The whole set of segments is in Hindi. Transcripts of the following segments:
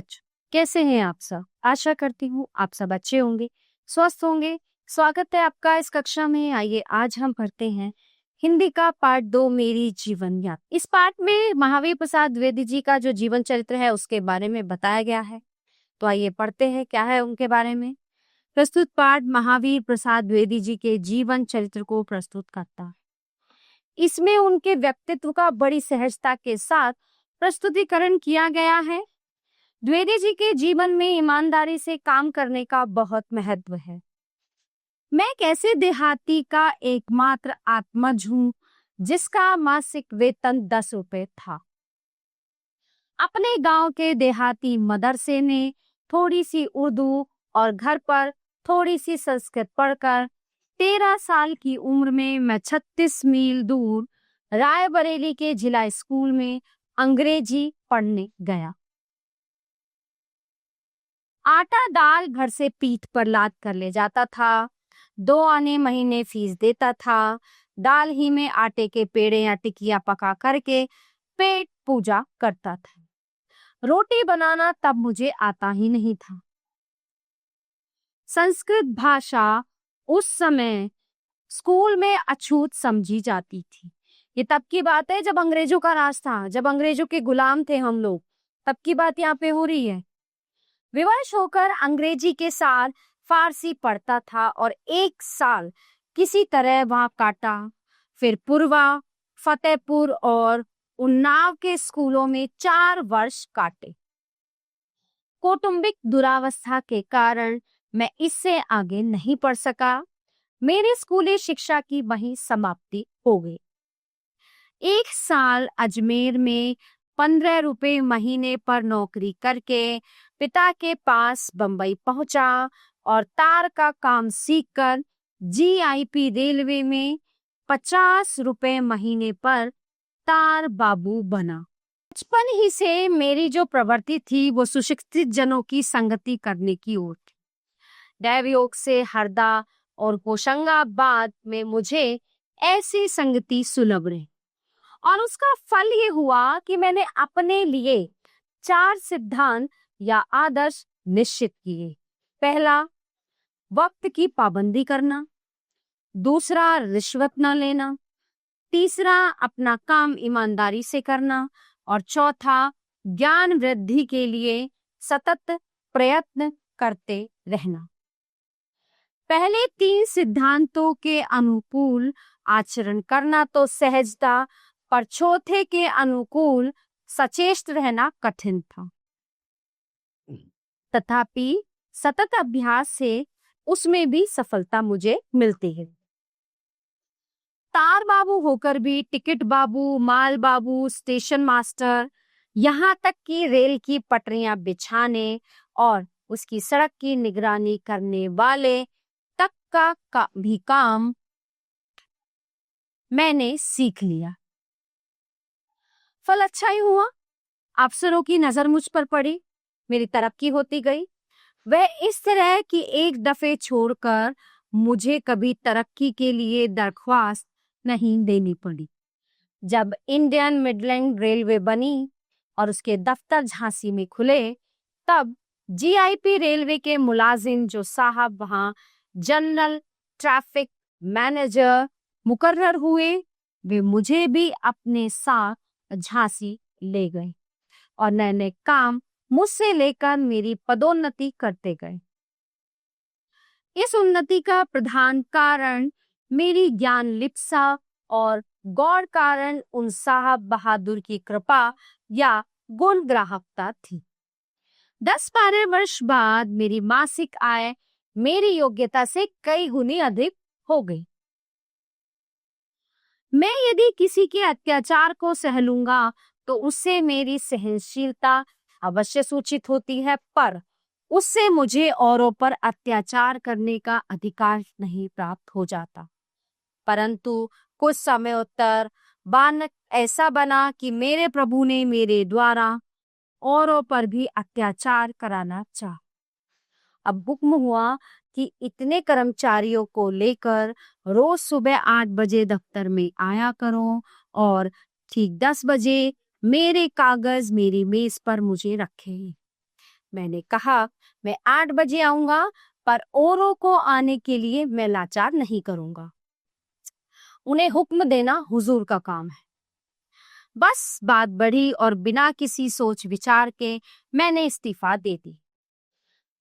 बच्चों, कैसे हैं आप सब? आशा करती हूँ आप सब अच्छे होंगे, स्वस्थ होंगे। स्वागत है आपका इस कक्षा में। आइए आज हम पढ़ते हैं हिंदी का पाठ 2 मेरी जीवन यात्रा। इस पाठ में महावीर प्रसाद द्विवेदी जी का जो जीवन चरित्र है उसके बारे में बताया गया है। तो आइए पढ़ते हैं क्या है उनके बारे में। प्रस्तुत पाठ महावीर प्रसाद द्विवेदी जी के जीवन चरित्र को प्रस्तुत करता है। इसमें उनके व्यक्तित्व का बड़ी सहजता के साथ प्रस्तुतिकरण किया गया है। द्विवेदी जी के जीवन में ईमानदारी से काम करने का बहुत महत्व है। मैं एक ऐसे देहाती का एकमात्र आत्मज हूँ जिसका मासिक वेतन 10 रुपए था। अपने गांव के देहाती मदरसे ने थोड़ी सी उर्दू और घर पर थोड़ी सी संस्कृत पढ़कर 13 साल की उम्र में मैं 36 मील दूर रायबरेली के जिला स्कूल में अंग्रेजी पढ़ने गया। आटा दाल घर से पीठ पर लाद कर ले जाता था। 2 आने महीने फीस देता था। दाल ही में आटे के पेड़े या टिकिया पका करके पेट पूजा करता था। रोटी बनाना तब मुझे आता ही नहीं था। संस्कृत भाषा उस समय स्कूल में अछूत समझी जाती थी। ये तब की बात है जब अंग्रेजों का राज था, जब अंग्रेजों के गुलाम थे हम लोग, तब की बात यहाँ पे हो रही है। विवश होकर अंग्रेजी के साथ फारसी पढ़ता था और 1 साल किसी तरह वहां काटा। फिर पूर्वा, फतेहपुर और उन्नाव के स्कूलों में 4 वर्ष काटे। कौटुंबिक दुरावस्था के कारण मैं इससे आगे नहीं पढ़ सका। मेरी स्कूली शिक्षा की वहीं समाप्ति हो गई। 1 साल अजमेर में 15 रुपए महीने पर नौकरी करके पिता के पास बंबई पहुंचा और तार का काम सीखकर जीआईपी रेलवे में 50 रुपए महीने पर तार बाबू बना। बचपन ही से मेरी जो प्रवृत्ति थी वो सुशिक्षित जनों की संगति करने की ओर थी। दैवयोग से हरदा और होशंगाबाद में मुझे ऐसी संगति सुलभ रही और उसका फल ये हुआ कि मैंने अपने लिए 4 सिद्धांत या आदर्श निश्चित किए। पहला, वक्त की पाबंदी करना। दूसरा, रिश्वत न लेना। तीसरा, अपना काम ईमानदारी से करना। और चौथा, ज्ञान वृद्धि के लिए सतत प्रयत्न करते रहना। पहले 3 सिद्धांतों के अनुकूल आचरण करना तो सहजता, पर चौथे के अनुकूल सचेष्ट रहना कठिन था। तथापि सतत अभ्यास से उसमें भी सफलता मुझे मिलती है। तार बाबू होकर भी टिकट बाबू, माल बाबू, स्टेशन मास्टर, यहाँ तक कि रेल की पटरियां बिछाने और उसकी सड़क की निगरानी करने वाले तक का भी काम मैंने सीख लिया। फल अच्छा ही हुआ। अफसरों की नजर मुझ पर पड़ी, मेरी तरक्की होती गई। वह इस तरह कि एक दफे छोड़कर मुझे कभी तरक्की के लिए दरख्वास्त नहीं देनी पड़ी। जब इंडियन मिडलैंड रेलवे बनी और उसके दफ्तर झांसी में खुले, तब जीआईपी रेलवे के मुलाजिम जो साहब वहां जनरल ट्रैफिक मैनेजर मुकर्रर हुए, वे मुझे भी अपने साथ झांसी ले गए और नए नए काम मुझसे लेकर मेरी पदोन्नति करते गए। इस उन्नति का प्रधान कारण मेरी ज्ञान लिप्सा और गौर कारण उन साहब बहादुर की कृपा या गुण ग्राहकता थी। 10-12 वर्ष बाद मेरी मासिक आय मेरी योग्यता से कई गुनी अधिक हो गई। मैं यदि किसी के अत्याचार को सह लूंगा तो उससे मेरी सहनशीलता अवश्य सूचित होती है, पर उससे मुझे औरों पर अत्याचार करने का अधिकार नहीं प्राप्त हो जाता। परंतु कुछ समय उत्तर बानक ऐसा बना कि मेरे प्रभु ने मेरे द्वारा औरों पर भी अत्याचार कराना चाहा। अब हुक्म हुआ कि इतने कर्मचारियों को लेकर रोज सुबह 8 बजे दफ्तर में आया करो और ठीक 10 बजे मेरे कागज मेरी मेज पर मुझे रखे। मैंने कहा, मैं 8 बजे आऊंगा, पर औरों को आने के लिए मैं लाचार नहीं करूंगा। उन्हें हुक्म देना हुजूर का काम है। बस बात बढ़ी और बिना किसी सोच विचार के मैंने इस्तीफा दे दी।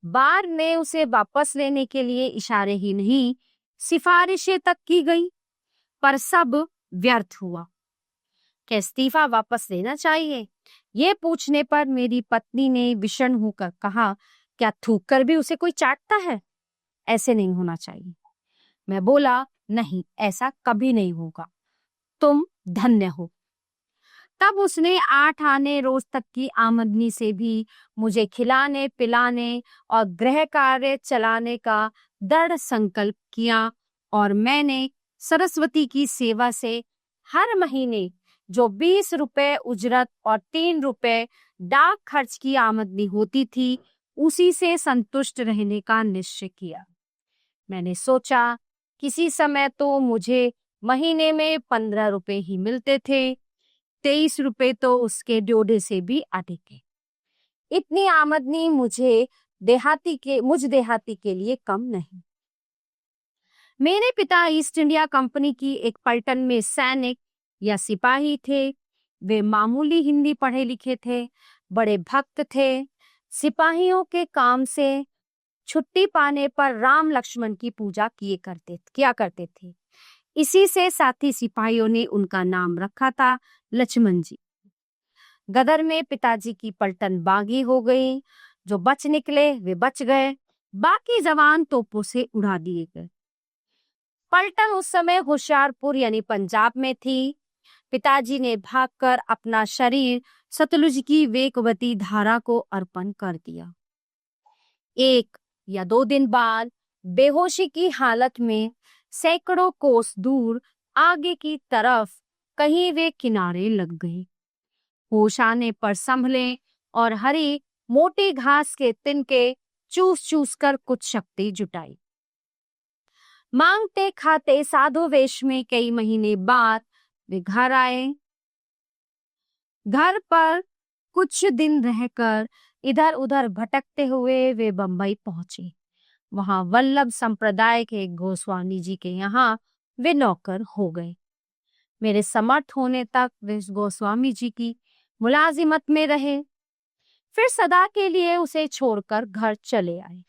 बार में उसे वापस लेने के लिए इशारे ही नहीं, सिफारिशें तक की गई, पर सब व्यर्थ हुआ। क्या इस्तीफा वापस लेना चाहिए? ये पूछने पर मेरी पत्नी ने विषण होकर कहा, क्या थूक कर भी उसे कोई चाटता है? ऐसे नहीं होना चाहिए। मैं बोला, नहीं, ऐसा कभी नहीं होगा। तुम धन्य हो। तब उसने 8 आने रोज तक की आमदनी से भी मुझे खिलाने पिलाने और गृह कार्य चलाने का दृढ़ संकल्प किया, और मैंने सरस्वती की सेवा से हर महीने जो 20 रुपए उजरत और 3 रुपए डाक खर्च की आमदनी होती थी, उसी से संतुष्ट रहने का निश्चय किया। मैंने सोचा, किसी समय तो मुझे महीने में 15 रुपए ही मिलते थे, 23 रुपए तो उसके ड्योढ़े से भी अधिक है। इतनी आमदनी मुझ देहाती के लिए कम नहीं। मेरे पिता ईस्ट इंडिया कंपनी की एक पलटन में सैनिक या सिपाही थे। वे मामूली हिंदी पढ़े लिखे थे, बड़े भक्त थे। सिपाहियों के काम से छुट्टी पाने पर राम लक्ष्मण की पूजा किया करते थे। इसी से साथी सिपाहियों ने उनका नाम रखा था लक्ष्मण जी। गदर में पिताजी की पलटन बागी हो गई। जो बच निकले वे बच गए, बाकी जवान तोपों से उड़ा दिए गए। पलटन उस समय होशियारपुर यानी पंजाब में थी। पिताजी ने भागकर अपना शरीर सतलुज की वेगवती धारा को अर्पण कर दिया। 1 या 2 दिन बाद बेहोशी की हालत में सैकड़ों कोस दूर आगे की तरफ कहीं वे किनारे लग गए। होश आने पर संभले और हरी मोटी घास के तिनके चूस चूस कर कुछ शक्ति जुटाई। मांगते खाते साधु वेश में कई महीने बाद वे घर आए। घर पर कुछ दिन रहकर इधर उधर भटकते हुए वे बंबई पहुंचे। वहां वल्लभ संप्रदाय के गोस्वामी जी के यहाँ वे नौकर हो गए। मेरे समर्थ होने तक वे गोस्वामी जी की मुलाजिमत में रहे, फिर सदा के लिए उसे छोड़कर घर चले आए।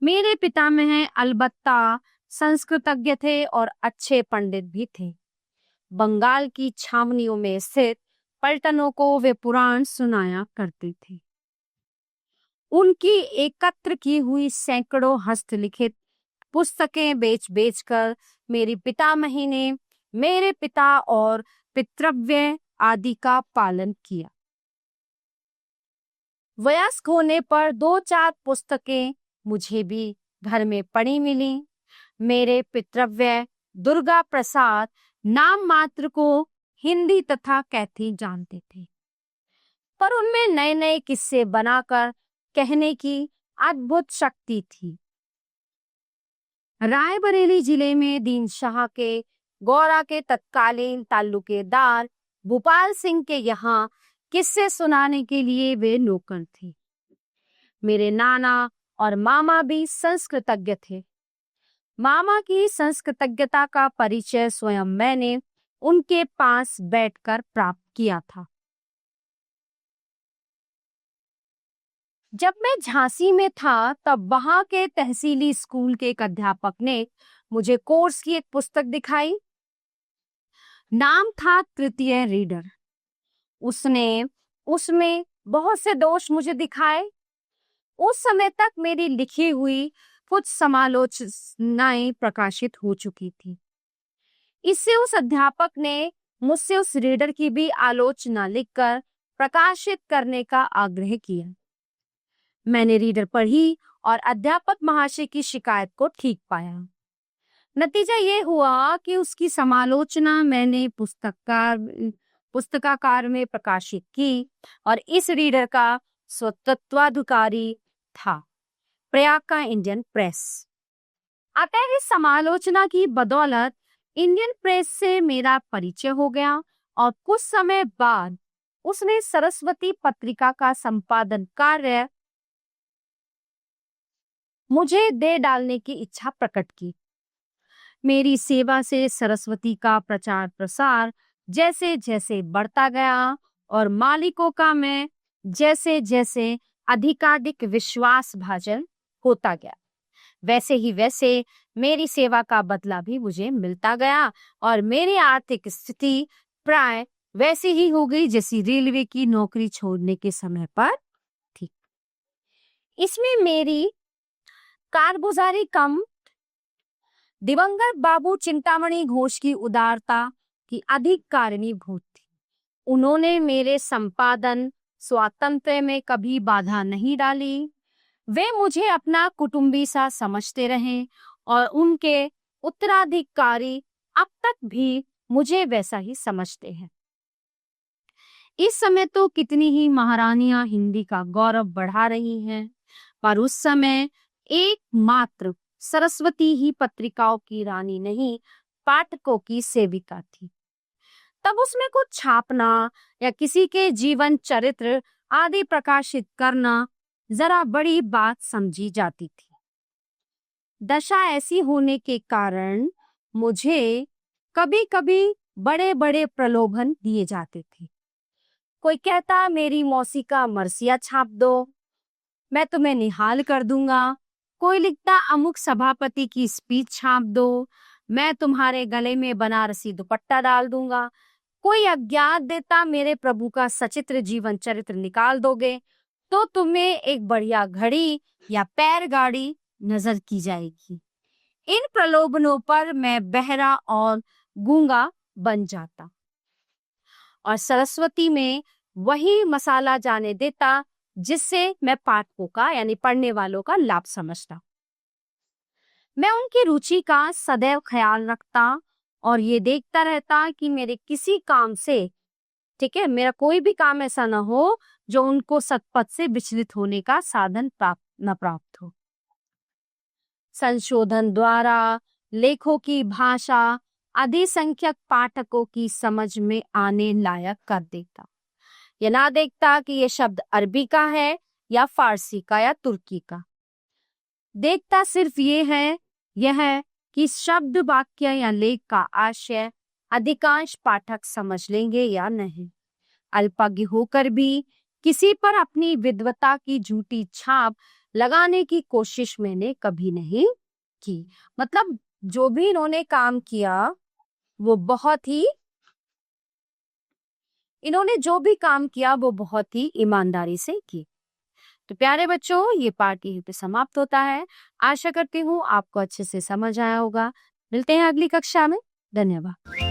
मेरे पितामह अलबत्ता संस्कृतज्ञ थे और अच्छे पंडित भी थे। बंगाल की छावनियों में स्थित पलटनों को वे पुराण सुनाया करते थे। उनकी एकत्र की हुई सैकड़ों हस्तलिखित पुस्तकें बेच बेचकर मेरी पितामही ने मेरे पिता और पितृव्य आदि का पालन किया। वयस्क होने पर 2-4 पुस्तकें मुझे भी घर में पड़ी मिली। मेरे पितृव्य दुर्गा प्रसाद नाम मात्र को हिंदी तथा कैथी जानते थे, पर उनमें नए नए किस्से बनाकर कहने की अद्भुत शक्ति थी। रायबरेली जिले में दीन शाह के गौरा के तत्कालीन ताल्लुकेदार भूपाल सिंह के यहाँ किस्से सुनाने के लिए वे नौकर थे। मेरे नाना और मामा भी संस्कृतज्ञ थे। मामा की संस्कृतज्ञता का परिचय स्वयं मैंने उनके पास बैठकर प्राप्त किया था। जब मैं झांसी में था तब वहां के तहसीली स्कूल के एक अध्यापक ने मुझे कोर्स की एक पुस्तक दिखाई। नाम था तृतीय रीडर। उसने उसमें बहुत से दोष मुझे दिखाए। उस समय तक मेरी लिखी हुई कुछ समालोचनाएं प्रकाशित हो चुकी थी। इससे उस अध्यापक ने मुझसे उस रीडर की भी आलोचना लिखकर प्रकाशित करने का आग्रह किया। मैंने रीडर पढ़ी और अध्यापक महाशय की शिकायत को ठीक पाया। नतीजा ये हुआ कि उसकी समालोचना मैंने पुस्तकाकार में प्रकाशित की और इस रीडर का स्वतंत्राधिकारी था प्रयाग का इंडियन प्रेस। अतः इस समालोचना की बदौलत इंडियन प्रेस से मेरा परिचय हो गया और कुछ समय बाद उसने सरस्वती पत्रिका का संपादन कार्य मुझे दे डालने की इच्छा प्रकट की। मेरी सेवा से सरस्वती का प्रचार प्रसार जैसे जैसे बढ़ता गया और मालिकों का मैं जैसे जैसे अधिकाधिक विश्वास भाजन होता गया, वैसे ही वैसे मेरी सेवा का बदला भी मुझे मिलता गया और मेरी आर्थिक स्थिति प्राय वैसी ही हो गई जैसी रेलवे की नौकरी छोड़ने के समय पर थी। इसमें मेरी कारगुजारी कम, दिवंगत बाबू चिंतामणि घोष की उदारता की अधिक कारणीभूत थी। उन्होंने मेरे संपादन स्वातंत्र्य में कभी बाधा नहीं डाली। वे मुझे अपना कुटुंबी सा समझते रहे और उनके उत्तराधिकारी अब तक भी मुझे वैसा ही समझते हैं। इस समय तो कितनी ही महारानियां हिंदी का गौरव बढ़ा रही हैं, पर उस समय एकमात्र सरस्वती ही पत्रिकाओं की रानी नहीं, पाठकों की सेविका थी। तब उसमें कुछ छापना या किसी के जीवन चरित्र आदि प्रकाशित करना जरा बड़ी बात समझी जाती थी। दशा ऐसी होने के कारण मुझे कभी कभी बड़े बड़े प्रलोभन दिए जाते थे। कोई कहता मेरी मौसी का मरसिया छाप दो, मैं तुम्हें निहाल कर दूंगा। कोई लिखता अमुक सभापति की स्पीच छाप दो, मैं तुम्हारे गले में बनारसी दुपट्टा डाल दूंगा। कोई अज्ञात देता मेरे प्रभु का सचित्र जीवन चरित्र निकाल दोगे तो तुम्हें एक बढ़िया घड़ी या पैर गाड़ी नजर की जाएगी। इन प्रलोभनों पर मैं बहरा और गूंगा बन जाता और सरस्वती में वही मसाला जाने देता जिससे मैं पाठकों का यानी पढ़ने वालों का लाभ समझता। मैं उनकी रुचि का सदैव ख्याल रखता और ये देखता रहता कि मेरे किसी काम से, ठीक है, मेरा कोई भी काम ऐसा ना हो जो उनको सत्पथ से विचलित होने का साधन प्राप्त हो। संशोधन द्वारा लेखों की भाषा अधिसंख्यक पाठकों की समझ में आने लायक कर देता। यह ना देखता कि यह शब्द अरबी का है या फारसी का या तुर्की का। देखता सिर्फ यह है कि शब्द वाक्य या लेख का आशय अधिकांश पाठक समझ लेंगे या नहीं। अल्पज्ञ होकर भी किसी पर अपनी विद्वता की झूठी छाप लगाने की कोशिश मैंने कभी नहीं की। मतलब जो भी इन्होंने काम किया वो बहुत ही ईमानदारी से की। तो प्यारे बच्चों, ये पाठ यहीं पे समाप्त होता है। आशा करती हूँ आपको अच्छे से समझ आया होगा। मिलते हैं अगली कक्षा में। धन्यवाद।